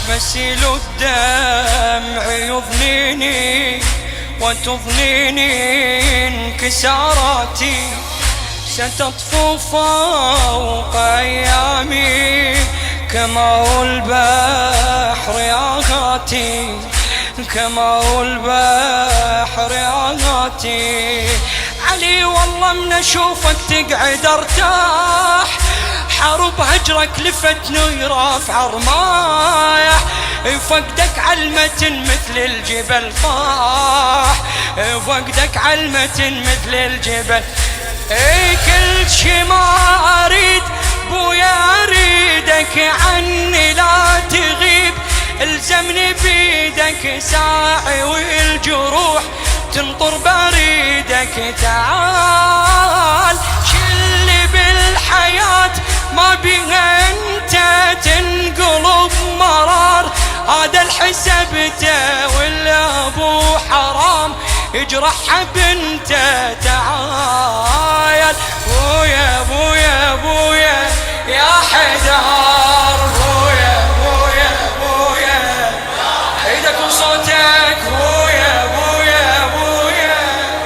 مسيل الدمع يضنيني وتضنيني انكساراتي، ستطفو فوق أيامي كماء البحر آهاتي، كماء البحر آهاتي. علي والله من أشوفك تقعد ارتاح، حرب هجرك لفتني رافع رمايح، فقدك علمة مثل الجبل طاح، فقدك علمة مثل الجبل. كل شي ما أريد بويا أريدك عني لا تغيب، الزمني بيدك ساعي والجروح تنطر بريدك. تعال شل بالحياة ما بيها انت تنقلب مرار، هذا الحسبته ولا ابو حرام يجرحها بنته. تعال بويا بويا بويا يا حيدر، بويا بويا بويا ايدك وصوتك، بويا بويا بويا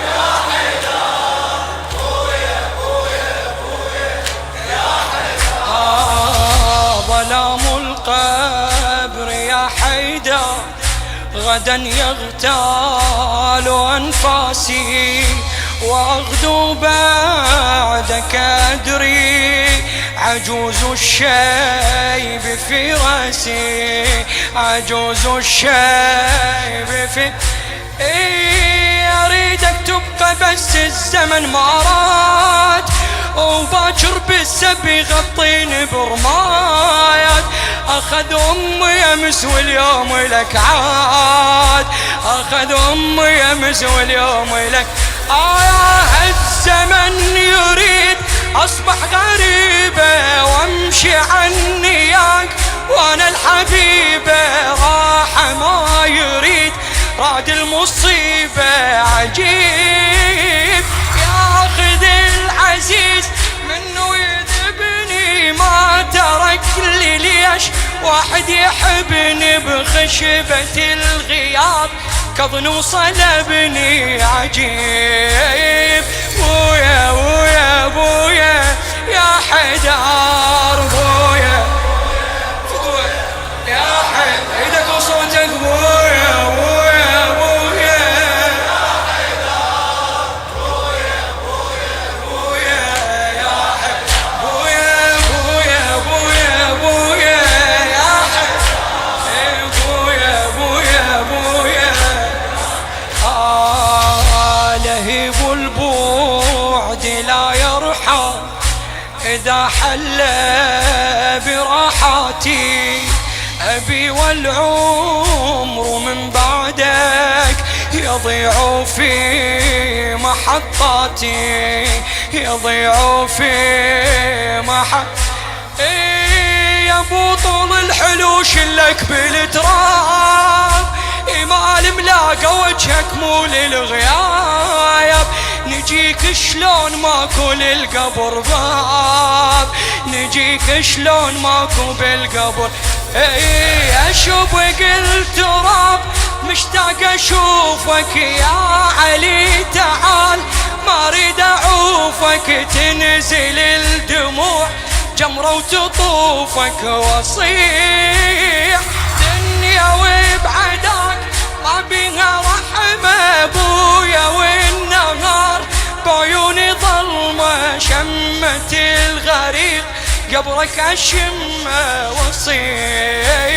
يا حيدر، بويا بويا بويا يا حيدر. ظلام القبر يا حيدر غدا يغتال أنفاسي، وأغدو بعدك أدري عجوز الشيب في رأسي، عجوز الشيب في أريدك تبقى بس الزمن ما راد، وباكر بالسبي يغطيني برمايات. أخذ أمي أمس واليوم لك عاد، أخذ أمي أمس واليوم لك. الزمن يريد أصبح غريبة وامشي عني ياك، وانا الحبيبة راح ما يريد راد المصيبة. عجيب ياخذ العزيز منه يذبني، ما ترك لي ليش واحد يحبني بخشبة الغياب كظن وصلبني. عجيب بويا بويا بويا يا حيدر، بويا يا حيدر ايدك وصوتك، بويا بويا بويا يا حيدر، بويا بويا بويا يا حيدر، بويا بويا بويا بويا يا حيدر، بويا بويا بويا. لهيب البعد لا يرحم إذا حل براحاتي، أبي والعمر من بعدك يضيع في محطاتي، يضيع في يا ابو طول الحلو شلك بالتراب، ما ملاقى وجهك مو للغياب. نجيك شلون ماكو للقبر باب، نجيك شلون ماكو بالقبر. اشوف التراب مشتاق اشوفك يا علي. تعال ما اريد اعوفك تنزل الدموع جمرة وتطوفك، واصيح دنيا وبعدك ما بيها رحمة ابويا، والنهار بعيوني ظلمة شمت الغريق قبرك اشمه، واصيح